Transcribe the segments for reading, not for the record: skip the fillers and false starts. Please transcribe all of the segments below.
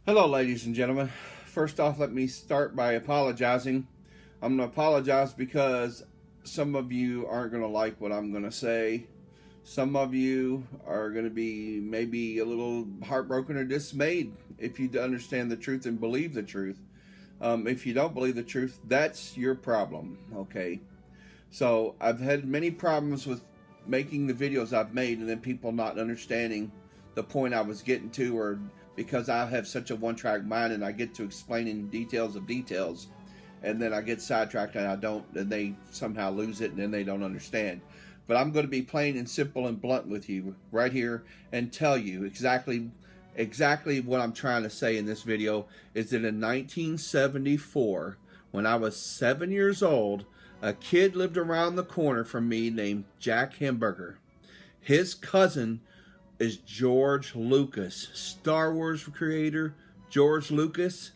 Hello, ladies and gentlemen. First off, let me start by apologizing. I'm going to apologize because some of you aren't going to like what I'm going to say. Some of you are going to be maybe a little heartbroken or dismayed if you understand the truth and believe the truth. If you don't believe the truth, that's your problem, okay? So I've had many problems with making the videos I've made and then people not understanding the point I was getting to, or because I have such a one-track mind and I get to explaining details of details and then I get sidetracked and they somehow lose it and then they don't understand. But I'm going to be plain and simple and blunt with you right here and tell you exactly what I'm trying to say in this video is that in 1974, when I was 7 years old, a kid lived around the corner from me named Jack Hamburger. His cousin is George Lucas, Star Wars creator George Lucas.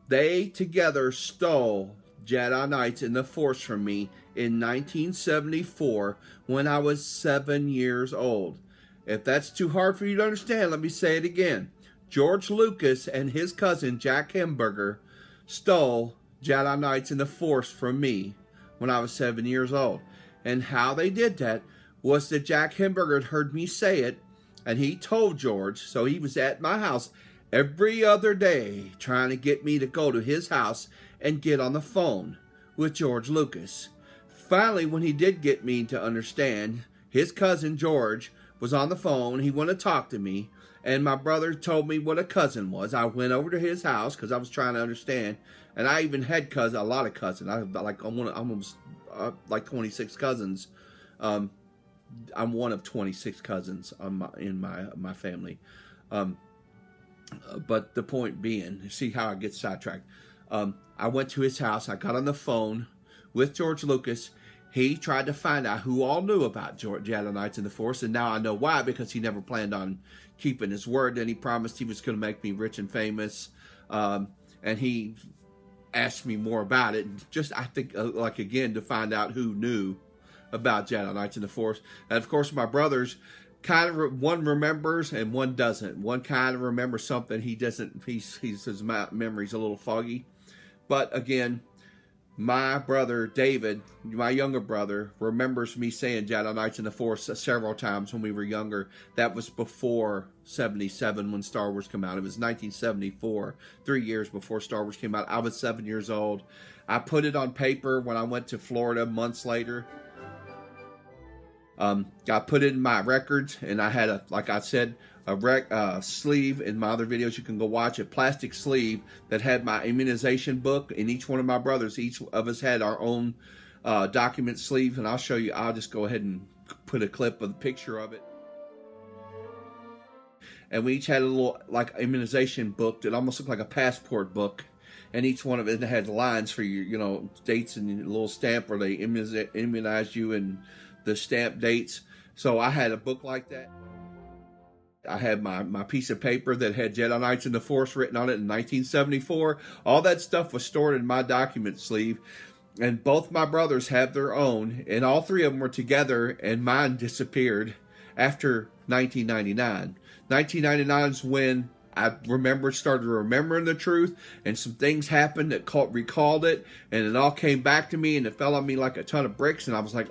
They together stole Jedi Knights in the Force from me in 1974 when I was 7 years old. If that's too hard for you to understand, let me say it again. George Lucas and his cousin Jack Hamburger stole Jedi Knights in the Force from me when I was 7 years old. And how they did that was that Jack Hamburger heard me say it, and he told George, so he was at my house every other day trying to get me to go to his house and get on the phone with George Lucas. Finally, when he did get me to understand, his cousin George was on the phone. He wanted to talk to me, and my brother told me what a cousin was. I went over to his house because I was trying to understand, and I even had a lot of cousins. I have almost 26 cousins. I'm one of 26 cousins in my family. But the point being, see how I get sidetracked. I went to his house. I got on the phone with George Lucas. He tried to find out who all knew about Jedi Knights in the Force, and now I know why, because he never planned on keeping his word. And he promised he was going to make me rich and famous. And he asked me more about it, just I think again to find out who knew about Jedi Knights in the Force. And of course my brothers kind of, one remembers and one doesn't. One kind of remembers something, he doesn't. His memory's a little foggy. But again, my brother David, my younger brother, remembers me saying Jedi Knights in the Force several times when we were younger. That was before 77 when Star Wars came out. It was 1974, 3 years before Star Wars came out. I was 7 years old. I put it on paper when I went to Florida months later. I put it in my records, and I had like I said, a sleeve in my other videos. You can go watch it, plastic sleeve that had my immunization book, and each one of my brothers, each of us had our own document sleeve, and I'll show you. I'll just go ahead and put a clip of the picture of it. And we each had a little like immunization book that almost looked like a passport book, and each one of it had lines for your, dates and a little stamp where they immunized you and the stamp dates. So I had a book like that. I had my piece of paper that had Jedi Knights in the Force written on it in 1974. All that stuff was stored in my document sleeve. And both my brothers have their own, and all three of them were together, and mine disappeared after 1999. 1999 is when I started remembering the truth, and some things happened that recalled it, and it all came back to me, and it fell on me like a ton of bricks, and I was like,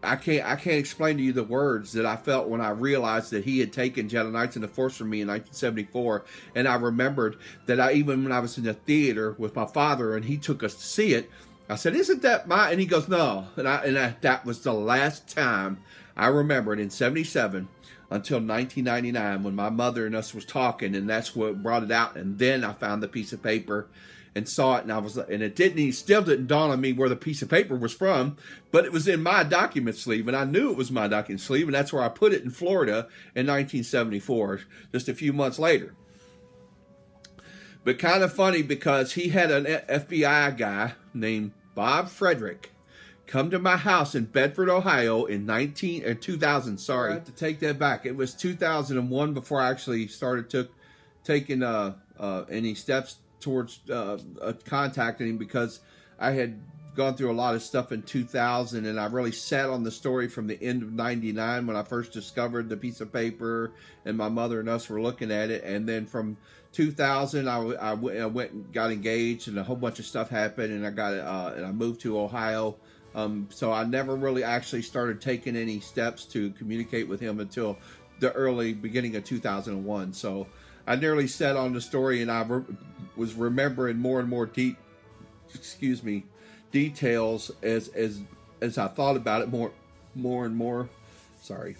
I can't explain to you the words that I felt when I realized that he had taken Jedi Knights in the Force from me in 1974. And I remembered that even when I was in the theater with my father and he took us to see it, I said, "Isn't that my?" And he goes, "No." And that was the last time I remembered in 77 until 1999 when my mother and us was talking, and that's what brought it out. And then I found the piece of paper and saw it, and it still didn't dawn on me where the piece of paper was from, but it was in my document sleeve, and I knew it was my document sleeve, and that's where I put it in Florida in 1974, just a few months later. But kind of funny, because he had an FBI guy named Bob Frederick come to my house in Bedford, Ohio in 2000. Sorry, I have to take that back. It was 2001 before I actually started taking any steps towards contacting him, because I had gone through a lot of stuff in 2000, and I really sat on the story from the end of 99 when I first discovered the piece of paper, and my mother and us were looking at it. And then from 2000, I went and got engaged, and a whole bunch of stuff happened, and I moved to Ohio. So I never really actually started taking any steps to communicate with him until the early beginning of 2001. So I nearly sat on the story, and I was remembering more and more details as I thought about it more and more. Sorry.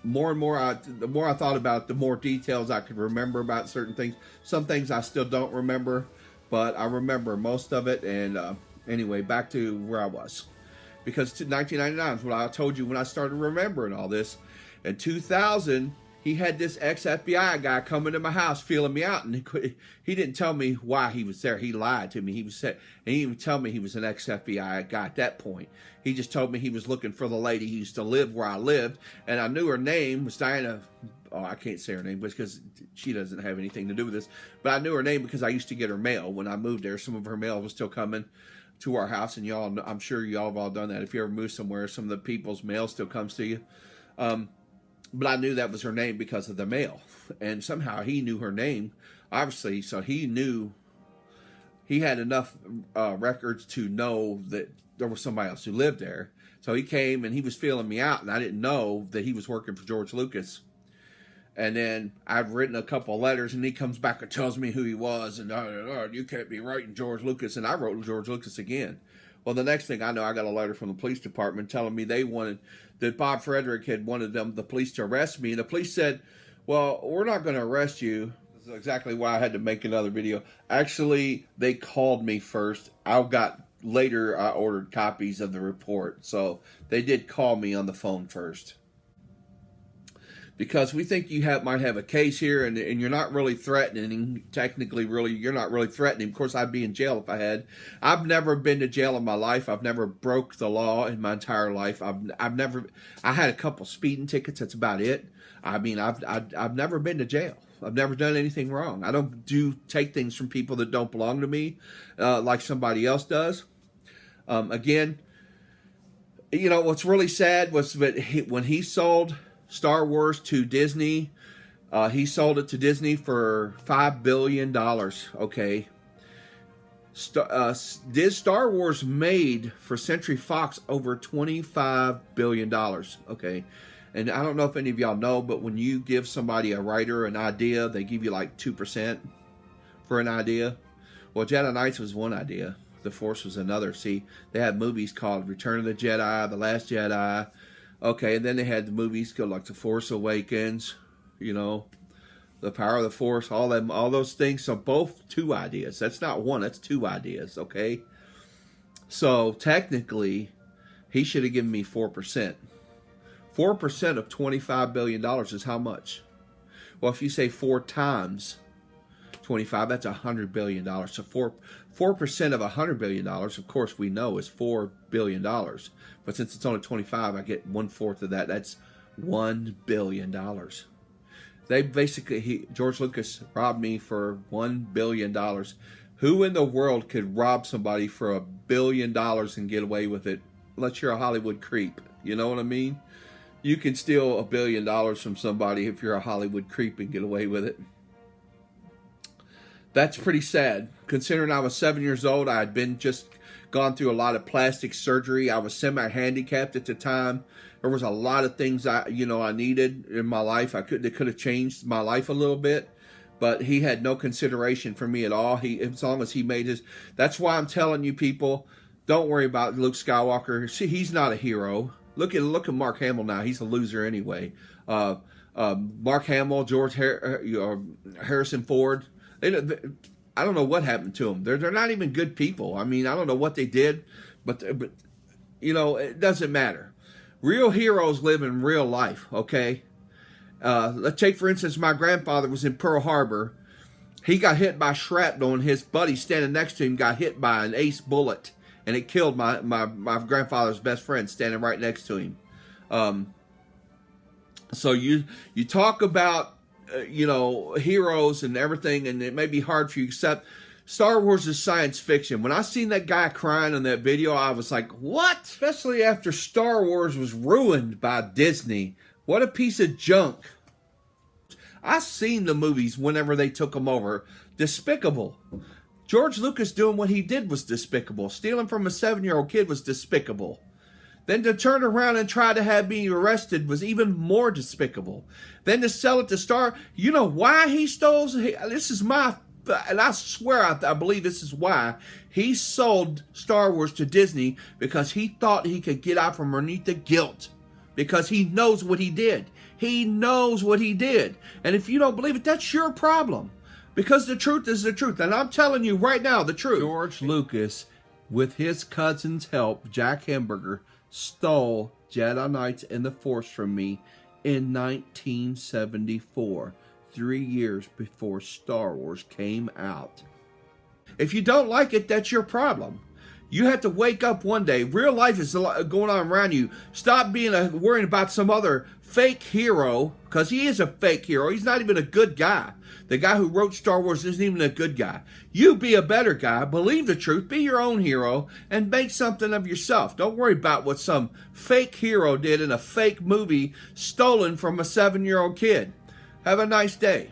More and more, the more I thought about it, the more details I could remember about certain things. Some things I still don't remember, but I remember most of it. And anyway, back to where I was. Because 1999 is what I told you when I started remembering all this. In 2000, he had this ex-FBI guy come into my house feeling me out, and he didn't tell me why he was there. He lied to me. He didn't even tell me he was an ex-FBI guy at that point. He just told me he was looking for the lady who used to live where I lived, and I knew her name was Diana. Oh, I can't say her name because she doesn't have anything to do with this. But I knew her name because I used to get her mail when I moved there. Some of her mail was still coming to our house, and y'all, I'm sure y'all have all done that. If you ever move somewhere, some of the people's mail still comes to you. But I knew that was her name because of the mail. And somehow he knew her name, obviously, so he knew, he had enough records to know that there was somebody else who lived there. So he came and he was feeling me out, and I didn't know that he was working for George Lucas. And then I've written a couple of letters, and he comes back and tells me who he was, and you can't be writing George Lucas. And I wrote George Lucas again. Well, the next thing I know, I got a letter from the police department telling me that Bob Frederick had wanted the police to arrest me. And the police said, well, we're not going to arrest you. This is exactly why I had to make another video. Actually, they called me first. Later, I ordered copies of the report. So they did call me on the phone first. Because we think you might have a case here, and you're not really threatening. Technically, you're not really threatening. Of course, I'd be in jail if I had. I've never been to jail in my life. I've never broke the law in my entire life. I had a couple speeding tickets. That's about it. I mean, I've never been to jail. I've never done anything wrong. I don't take things from people that don't belong to me, like somebody else does. Again, you know, what's really sad was that when he sold Star Wars to Disney, he sold it to Disney for $5 billion. Okay. Star Wars made for Century Fox over $25 billion. Okay. And I don't know if any of y'all know, but when you give somebody, a writer, an idea, they give you like 2% for an idea. Well, Jedi Knights was one idea. The Force was another. See, they had movies called Return of the Jedi, The Last Jedi. Okay, and then they had the movies called like The Force Awakens, you know, The Power of the Force, all those things. So both two ideas. That's not one, that's two ideas, okay? So technically, he should have given me 4%. 4% of $25 billion is how much? Well, if you say 4 times 25, that's $100 billion. So 4% of $100 billion, of course, we know is $4 billion. But since it's only 25, I get 1/4 of that. That's $1 billion. They basically, George Lucas robbed me for $1 billion. Who in the world could rob somebody for $1 billion and get away with it? Unless you're a Hollywood creep. You know what I mean? You can steal $1 billion from somebody if you're a Hollywood creep and get away with it. That's pretty sad. Considering I was 7 years old, I had just gone through a lot of plastic surgery. I was semi-handicapped at the time. There was a lot of things I needed in my life. That could have changed my life a little bit, but he had no consideration for me at all. As long as he made his. That's why I'm telling you people, don't worry about Luke Skywalker. See, he's not a hero. Look at Mark Hamill now. He's a loser anyway. Mark Hamill, Harrison Ford. I don't know what happened to them. They're not even good people. I mean, I don't know what they did, but you know, it doesn't matter. Real heroes live in real life, okay? Let's take, for instance, my grandfather was in Pearl Harbor. He got hit by shrapnel, and his buddy standing next to him got hit by an ace bullet, and it killed my grandfather's best friend standing right next to him. So you talk about heroes and everything, and it may be hard for you to accept. Star Wars is science fiction. When I seen that guy crying in that video, I was like, what? Especially after Star Wars was ruined by Disney. What a piece of junk. I seen the movies whenever they took them over. Despicable. George Lucas doing what he did was despicable. Stealing from a 7-year-old kid was despicable. Then to turn around and try to have me arrested was even more despicable. Then to sell it to Star... You know why he stole... This is my... And I swear I believe this is why. He sold Star Wars to Disney because he thought he could get out from underneath the guilt. Because he knows what he did. He knows what he did. And if you don't believe it, that's your problem. Because the truth is the truth. And I'm telling you right now the truth. George Lucas, with his cousin's help, Jack Hamburger, stole Jedi Knights and the Force from me in 1974. 3 years before Star Wars came out. If you don't like it, that's your problem. You have to wake up one day. Real life is going on around you. Stop being worrying about some other fake hero, because he is a fake hero. He's not even a good guy. The guy who wrote Star Wars isn't even a good guy. You be a better guy. Believe the truth. Be your own hero and make something of yourself. Don't worry about what some fake hero did in a fake movie stolen from a 7-year-old kid. Have a nice day.